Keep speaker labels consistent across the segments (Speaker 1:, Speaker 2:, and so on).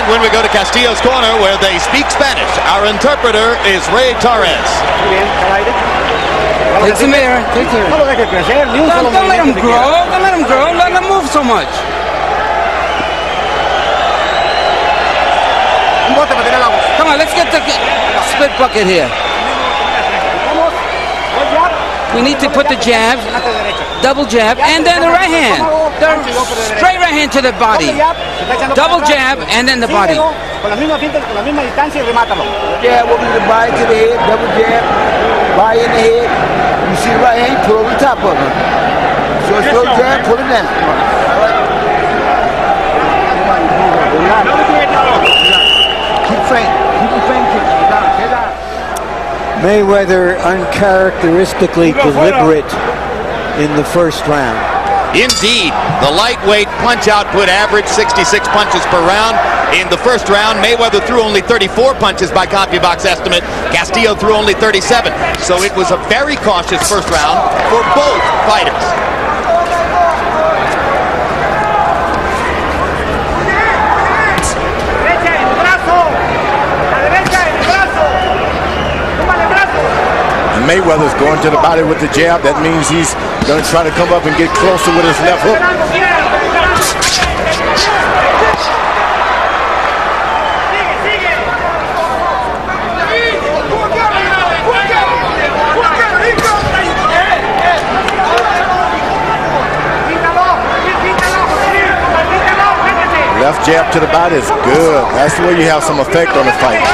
Speaker 1: when we go to Castillo's corner, where they speak Spanish. Our interpreter is Ray Torres.
Speaker 2: Take some air. Don't let him grow. Don't let him grow. Let him move so much. Come on, let's get the split bucket here. We need to put the jab, double jab, and then the right hand. The straight right hand to the body. Double jab, and then the body.
Speaker 3: Yeah, we'll do the body to the head, double jab, body in the head. You see the right hand, pull over the top of it. So it's no jab, pull it down. Keep frame. Keep the frame kick.
Speaker 4: Mayweather uncharacteristically deliberate in the first round.
Speaker 1: Indeed, the lightweight punch output averaged 66 punches per round. In the first round, Mayweather threw only 34 punches by CompuBox estimate. Castillo threw only 37. So it was a very cautious first round for both fighters.
Speaker 5: Mayweather's going to the body with the jab. That means he's going to try to come up and get closer with his left hook. Left jab to the body is good. That's where you have some effect on the fight.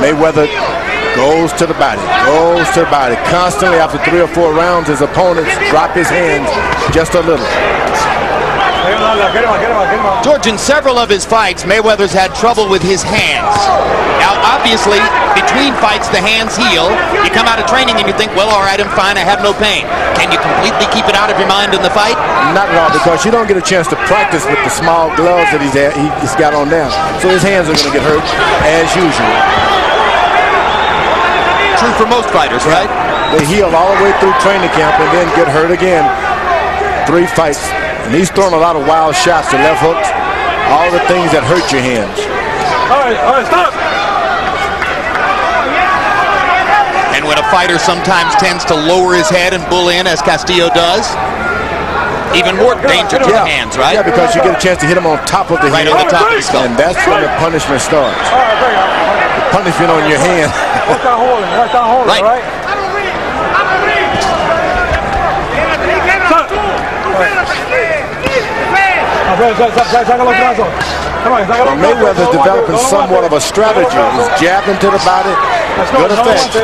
Speaker 5: Mayweather goes to the body, Constantly after 3 or 4 rounds, his opponents drop his hands just a little.
Speaker 1: George, in several of his fights, Mayweather's had trouble with his hands. Now, obviously, between fights, the hands heal. You come out of training and you think, well, all right, I'm fine, I have no pain. Can you completely keep it out of your mind in the fight?
Speaker 5: Not at all, because you don't get a chance to practice with the small gloves that he's got on now. So his hands are going to get hurt, as usual.
Speaker 1: True for most fighters, right?
Speaker 5: They heal all the way through training camp and then get hurt again. 3 fights. And he's throwing a lot of wild shots, the left hooks, all the things that hurt your hands.
Speaker 6: All right, stop.
Speaker 1: And when a fighter sometimes tends to lower his head and bull in, as Castillo does, even more danger to the hands, right?
Speaker 5: Yeah, because you get a chance to hit him on top of the head.
Speaker 1: Right on the top of his skull.
Speaker 5: And that's when the punishment starts. The punishment on your hand.
Speaker 1: Right.
Speaker 5: Well, Mayweather's developing somewhat of a strategy. He's jabbing to the body. Good effect.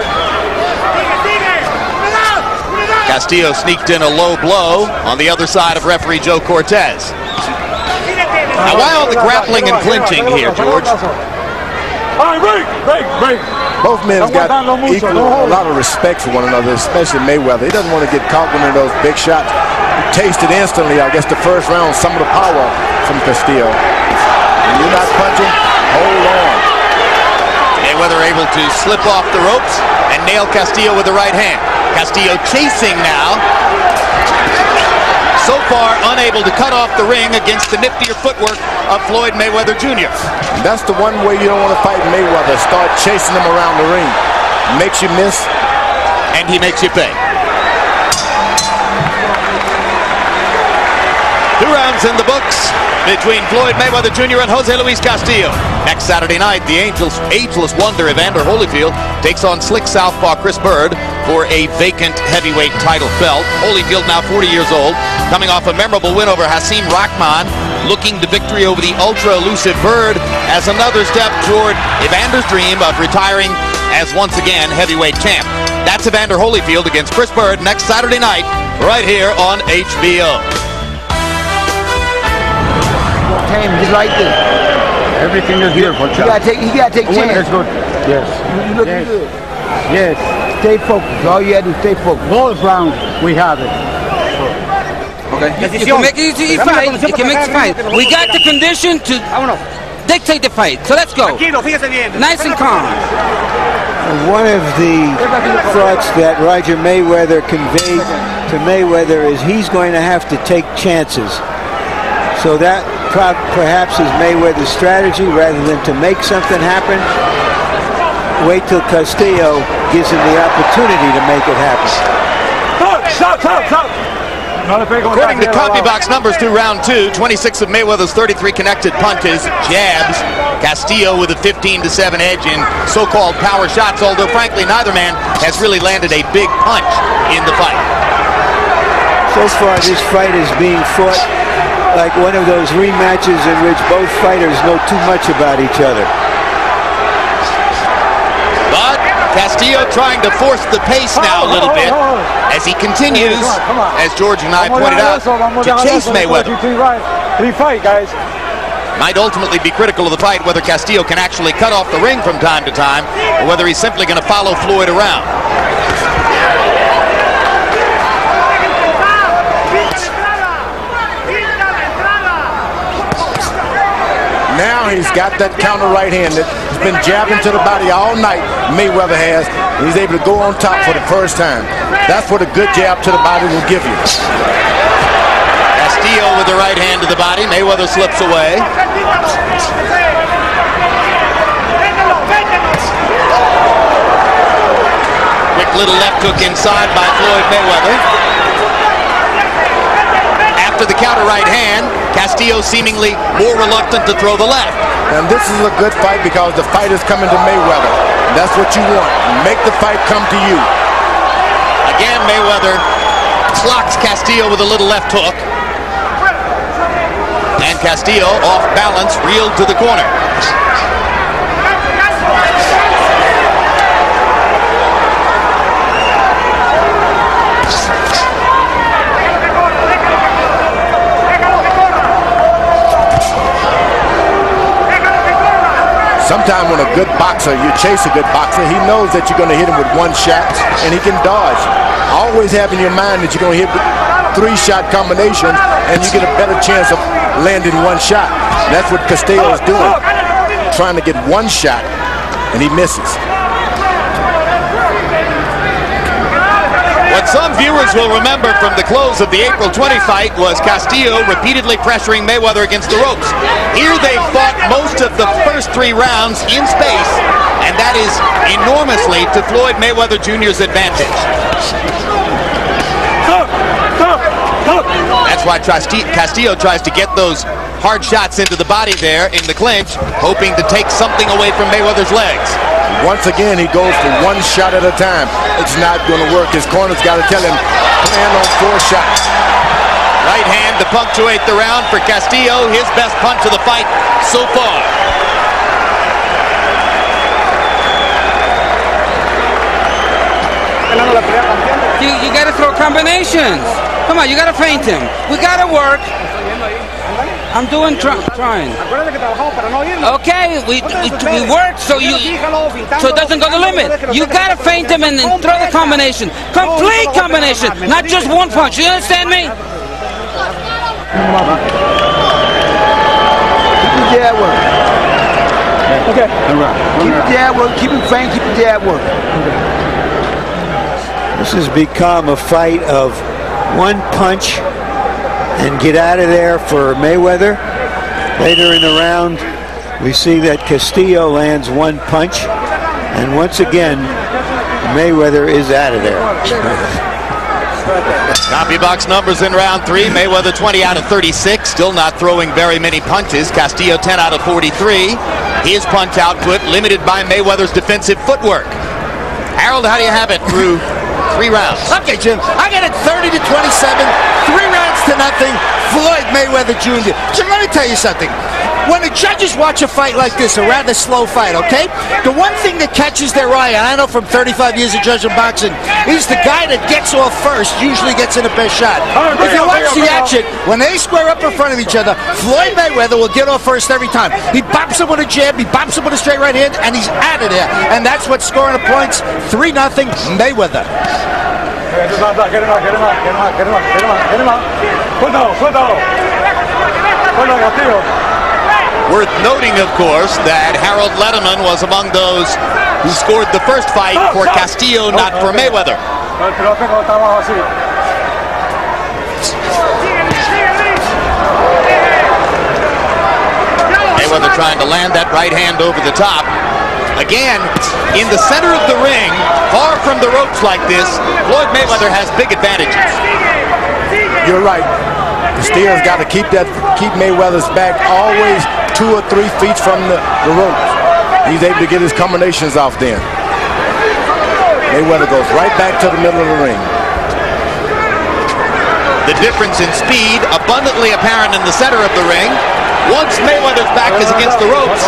Speaker 1: Castillo sneaked in a low blow on the other side of referee Joe Cortez. Now, why all the grappling and clinching here, George?
Speaker 5: Both men got a lot of respect for one another, especially Mayweather. He doesn't want to get caught with one of those big shots. He tasted instantly, I guess, the first round, some of the power from Castillo. When you're not punching, hold on.
Speaker 1: Mayweather able to slip off the ropes and nail Castillo with the right hand. Castillo chasing now. So far, unable to cut off the ring against the niftier footwork of Floyd Mayweather Jr.
Speaker 5: That's the one way you don't want to fight Mayweather. Start chasing him around the ring. Makes you miss.
Speaker 1: And he makes you pay. 2 rounds in the books between Floyd Mayweather Jr. and Jose Luis Castillo. Next Saturday night, the ageless wonder Evander Holyfield takes on slick southpaw Chris Bird for a vacant heavyweight title belt. Holyfield, now 40 years old, coming off a memorable win over Hasim Rahman, looking to victory over the ultra-elusive Bird as another step toward Evander's dream of retiring as once again heavyweight champ. That's Evander Holyfield against Chris Bird next Saturday night, right here on HBO.
Speaker 3: Just right there.
Speaker 6: Everything is beautiful,
Speaker 3: You gotta take chance.
Speaker 6: Good. Yes.
Speaker 3: You looking good.
Speaker 6: Yes.
Speaker 3: Stay focused. All you gotta do is stay focused.
Speaker 6: Both rounds, we have it.
Speaker 2: Okay. You can make it easy fight. You can make the fight. We got the condition to dictate the fight. So let's go. Nice and calm.
Speaker 4: One of the thoughts that Roger Mayweather conveyed to Mayweather is he's going to have to take chances. So that perhaps is Mayweather's strategy, rather than to make something happen. Wait till Castillo gives him the opportunity to make it happen.
Speaker 1: According to CompuBox numbers through round 2, 26 of Mayweather's 33 connected punches, jabs, Castillo with a 15-7 edge in so-called power shots, although frankly neither man has really landed a big punch in the fight.
Speaker 4: So far this fight is being fought like one of those rematches in which both fighters know too much about each other.
Speaker 1: But Castillo trying to force the pace now a little bit as he continues, as George and I pointed out, to chase Mayweather. Might ultimately be critical of the fight whether Castillo can actually cut off the ring from time to time, or whether he's simply going to follow Floyd around.
Speaker 5: Now he's got that counter right hand that has been jabbing to the body all night. Mayweather has. And he's able to go on top for the first time. That's what a good jab to the body will give you.
Speaker 1: Castillo with the right hand to the body. Mayweather slips away. Quick little left hook inside by Floyd Mayweather. After the counter right hand, Castillo seemingly more reluctant to throw the left.
Speaker 5: And this is a good fight because the fight is coming to Mayweather. And that's what you want. Make the fight come to you.
Speaker 1: Again, Mayweather clocks Castillo with a little left hook. And Castillo, off balance, reeled to the corner.
Speaker 5: Sometimes when a good boxer, you chase a good boxer, he knows that you're going to hit him with one shot and he can dodge. Always have in your mind that you're going to hit 3-shot combinations and you get a better chance of landing one shot. And that's what Castillo is doing, trying to get one shot, and he misses.
Speaker 1: What some viewers will remember from the close of the April 20 fight was Castillo repeatedly pressuring Mayweather against the ropes. Here they fought most of the first 3 rounds in space, and that is enormously to Floyd Mayweather Jr.'s advantage. That's why Castillo tries to get those hard shots into the body there in the clinch, hoping to take something away from Mayweather's legs.
Speaker 5: Once again, he goes for one shot at a time. It's not going to work. His corner's got to tell him, plan on 4 shots.
Speaker 1: Right hand to punctuate the round for Castillo, his best punch of the fight so far.
Speaker 2: You got to throw combinations. Come on, you got to feint him. We got to work. I'm trying. Okay, we work so it doesn't go the limit. You gotta feint him and then throw the combination, complete combination, not just one punch. You understand me?
Speaker 3: Keep the jab working. Okay. Keep the jab working. Keep him feint. Keep the jab working.
Speaker 4: This has become a fight of one punch and get out of there for Mayweather. Later in the round, we see that Castillo lands one punch, and once again, Mayweather is out of there.
Speaker 1: CompuBox numbers in round 3. Mayweather 20 out of 36, still not throwing very many punches. Castillo 10 out of 43. His punch output limited by Mayweather's defensive footwork. Harold, how do you have it through 3 rounds?
Speaker 7: Okay, Jim, I got it 30-27, 3 rounds to nothing, Floyd Mayweather Jr. Jim, let me tell you something. When the judges watch a fight like this, a rather slow fight, okay, the one thing that catches their eye, and I know from 35 years of judging boxing, is the guy that gets off first usually gets in the best shot. If you watch the action, when they square up in front of each other, Floyd Mayweather will get off first every time. He bops him with a jab, he bops him with a straight right hand, and he's out of there. And that's what's scoring the points, 3-0 Mayweather.
Speaker 1: Worth noting, of course, that Harold Letterman was among those who scored the first fight for Castillo, not for Mayweather. trying to land that right hand over the top. Again, in the center of the ring, far from the ropes like this, Floyd Mayweather has big advantages.
Speaker 5: You're right. Castillo's got to keep Mayweather's back always 2 or 3 feet from the ropes. He's able to get his combinations off then. Mayweather goes right back to the middle of the ring.
Speaker 1: The difference in speed abundantly apparent in the center of the ring. Once Mayweather's back is against the ropes,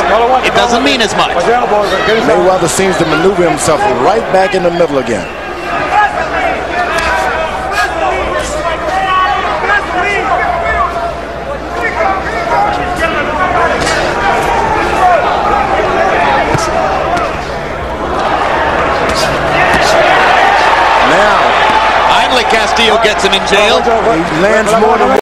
Speaker 1: it doesn't mean as much.
Speaker 5: Mayweather seems to maneuver himself right back in the middle again.
Speaker 1: Castillo gets him in jail.
Speaker 5: He lands more than